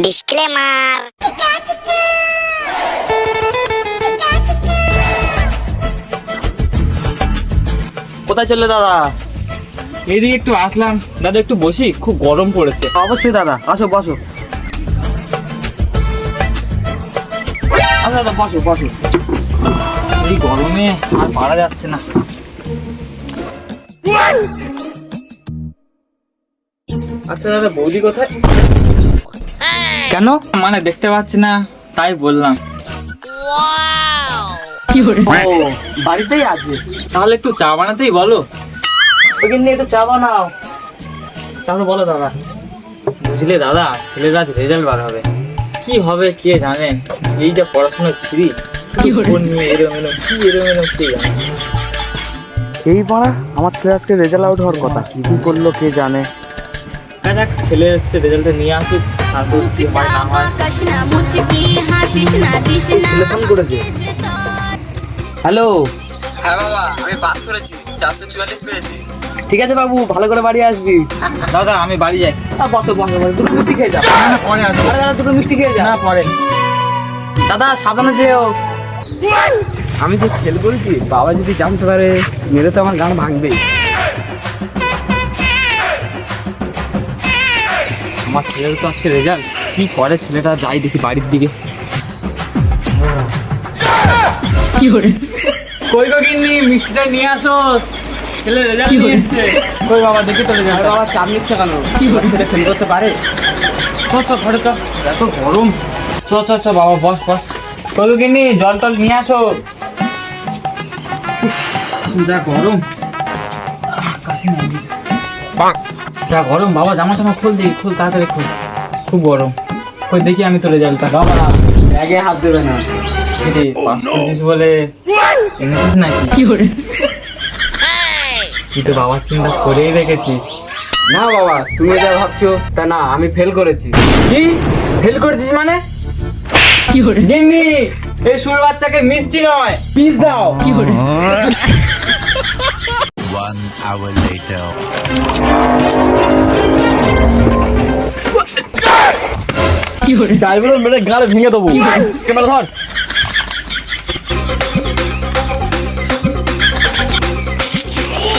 Disclaimer. কোথায় চললে দাদা? এইদিকে একটু আসলাম দাদা, একটু বসি, খুব গরম পড়েছে। অবশ্যই দাদা, আসো বসো। আচ্ছা দাদা, বসো বসো। এই গরমে আর পারা যাচ্ছে না। আচ্ছা দাদা, বৌদি কোথায়? কেন? মানে দেখতে পাচ্ছি না, তাই বললাম। ও, বাড়িতেই আছে। তাহলে একটু চা বানাতেই বলো। ওখানে নিয়ে একটু চা বানাও। তারপর বলো দাদা। বুঝলে দাদা, ছেলেরা রেজাল্ট বার হবে, কি হবে কে জানে। এই যে পড়াশোনা ছিড়ি, ফোন নিয়ে এলোমেলো, কি এলোমেলো কে জানে। এই পাড়া আমার ছেলে আজকে রেজাল্ট আউট হওয়ার কথা, কি করলো কে জানে। দেখ, ছেলে হচ্ছে রেজাল্টটা নিয়ে আসুক, তারপর কি হয় না হয়। ছেলে ফোন করেছে। হ্যালো। হ্যাঁ বাবা, আমি পাস করেছি, 444 পেয়েছি। ঠিক আছে বাবু, ভালো করে বাড়ি আসবি। দাদা আমি বাড়ি যাই। বসো বসো বসো, দুটো মিষ্টি খেয়ে যাও। না না, পরে আসবো। আরে দাদা, দুটো মিষ্টি খেয়ে যাও। না, পরে। দাদা সাবধানে যেও। আমি যে ফেল করেছি, বাবা যদি জানতে পারে মেরে তো আমার গান ভাঙবেই। আমার ছেলের তো আজকে রেজাল্ট, কি করে ছেলেটা, যাই দেখি বাড়ির দিকে। কই গো গিন্নি, মিষ্টিটা নিয়ে আসো, ছেলে রেজাল্ট নিয়ে এসছে। কই বাবা, দেখি তো রেজাল্ট। বাবা চাপ নিচ্ছে কেন? ছেলে ফেল করতে পারে? চ চ ঘরে চ, এত গরম। চ চ চ বাবা, বস বস। কই গো গিন্নি, জল টল নিয়ে আসো। উফ, যা গরম। কাছে নাই। যা গরম বাবা, জামা টামা খোল, দিই খোল, তাড়াতাড়ি খোল, খুব গরম। কই দেখি আমি তো রেজাল্টটা। বাবা ব্যাগে হাত দেবে না। কিরে, পাস করেছিস বলে এনেছিস নাকি? তুই তো বাবার চিন্তা করেই রেখেছিস। না বাবা, তুমি যা ভাবছো তা না, আমি ফেল করেছি। কি ফেল করেছিস মানে? গিন্নি, এই সুর বাচ্চাকে মিষ্টি নয়, পিস দাও। One hour later. ড্রাইভার মেরে গালে ভেঙে দেবো। ক্যামেরা ধর।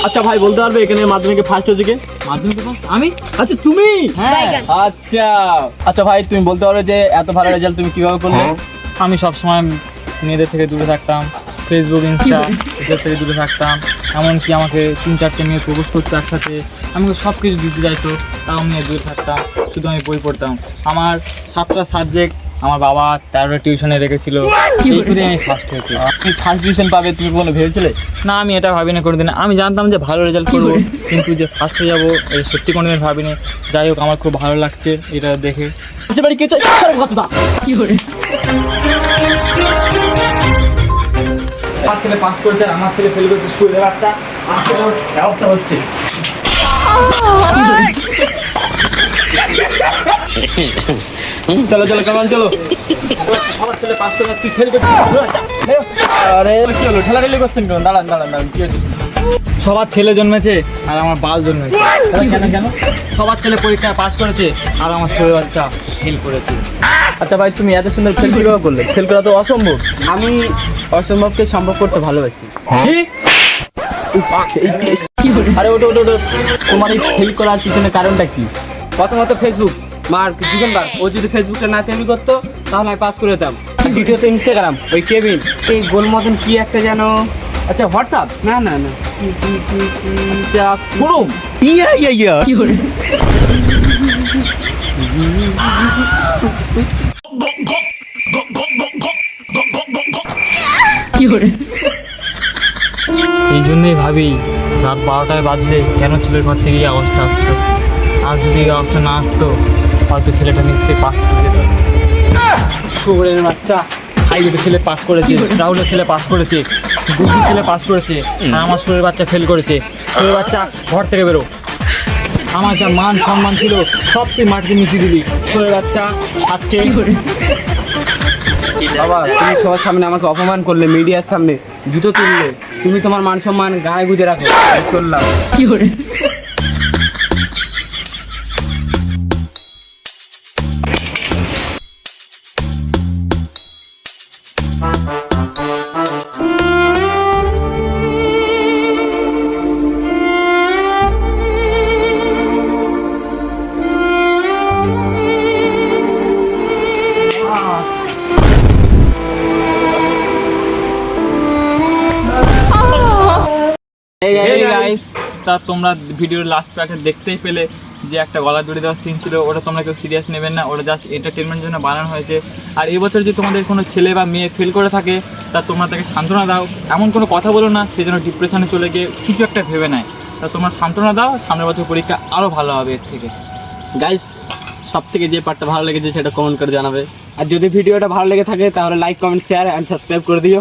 আচ্ছা ভাই, বলতে পারবে এখানে মাধ্যমিকে ফার্স্ট হয়েছে কে? মাধ্যমিকে পাস? আমি? আচ্ছা তুমি? হ্যাঁ। আচ্ছা আচ্ছা ভাই, তুমি বলতে পারো যে এত ভালো রেজাল্ট তুমি কিভাবে করলে? আমি সবসময় মেয়েদের থেকে দূরে থাকতাম, ফেসবুক ইনস্টা এদের থেকে দূরে থাকতাম। এমনকি আমাকে 3-4টে মেয়ে প্রপোজ করতো একসাথে, আমাকে সব কিছু দিতে যাইতো, তাও আমি দূরে থাকতাম, শুধু আমি বই পড়তাম। আমার 7টা সাবজেক্ট আমার বাবা 13টা টিউশনে রেখেছিল, এই করে আমি ফার্স্ট হয়েছি। তুমি ফার্স্ট ডিভিশন পাবে তুমি কোনো ভেবেছিলে? না, আমি এটা ভাবিনি কোনোদিন। আমি জানতাম যে ভালো রেজাল্ট করবো, কিন্তু যে ফার্স্ট হয়ে যাবো এটা সত্যি কোনোদিন ভাবিনি। যাই হোক, আমার খুব ভালো লাগছে এটা দেখে। বাড়ি কে কথা আমার ছেলে পাস করেছে, আমার ছেলে ফেল করেছে, স্কুলের বাচ্চা আজকে ওর ব্যবস্থা হচ্ছে। চলো চলো, কেমন চলো। সবার ছেলে পাস করে, তুই ফেল করছিস। আরে কি হলো, ঠেলাঠেলি করছেন কেন? দাঁড়ান দাঁড়ান দাঁড়ান, কি হয়েছে? সবার ছেলে জন্মেছে আর আমার বাল জন্মেছে। কেন কেন? সবার ছেলে পরীক্ষায় পাস করেছে আর আমার ছেলে বাচ্চা ফেল করেছে। আচ্ছা ভাই, তুমি এত সুন্দর ফেল কিভাবে করলে? ফেল করা তো অসম্ভব। আমি অসম্ভবকে সম্ভব করতে ভালোবাসি। কি? আরে ওটো ওটো ওটো, তোমার এই ফেল করার পিছনে কারণটা কি? প্রথমত ফেসবুক, মার্ক জুকেনবার্গ, ও যদি ফেসবুকটা না তৈরি করতো তাহলে আমি পাস করে যেতাম। দ্বিতীয়ত ইনস্টাগ্রাম, ওই কেভিন, এই গোল মতন কি একটা যেন, আচ্ছা হোয়াটসঅ্যাপ, না না না, কুরুম। এই জন্যই ভাবি, রাত 12টায় বাজলে কেন ছেলের ঘর থেকে এই আওয়াজটা আসতো। আজ যদি এই আওয়াজটা না আসতো, হয়তো ছেলেটা নিশ্চয়ই পাস করে যেত। শুভরের বাচ্চা, হাইওয়ের ছেলে পাস করেছে, রাহুলের ছেলে পাস করেছে, গুড্ডির ছেলে পাস করেছে, আর আমার শুভরের বাচ্চা ফেল করেছে। শুভরের বাচ্চা, ঘর থেকে বেরো। আমার যা মান সম্মান ছিল সব তুই মাটিতে মিশিয়ে দিবি। শুভরের বাচ্চা, আজকে বাবা, তুমি সবার সামনে আমাকে অপমান করলে, মিডিয়ার সামনে জুতো তুললে, তুমি তোমার মান সম্মান গায়ে গুঁজে রাখো। চললাম। Hey guys! তা তোমরা ভিডিওর লাস্ট পার্টে দেখতেই পেলে যে একটা গলা জড়িয়ে দেওয়ার সিন ছিল, ওটা তোমরা কেউ সিরিয়াস নেবেন না, ওটা জাস্ট এন্টারটেনমেন্টের জন্য বানানো হয়েছে। আর এই বছর যদি তোমাদের কোনো ছেলে বা মেয়ে ফেল করে থাকে, তা তোমরা তাকে সান্ত্বনা দাও, এমন কোনো কথা বলো না সে যেন ডিপ্রেশনে চলে গিয়ে কিছু একটা ভেবে নেয়। তা তোমরা সান্ত্বনা দাও, সামনের বছর পরীক্ষা আরও ভালো হবে এর থেকে। গাইস, সব থেকে যে পার্টটা ভালো লেগেছে সেটা কমেন্ট করে জানাবে। আর যদি ভিডিওটা ভালো লেগে থাকে তাহলে like, comment, share and subscribe করে দিও।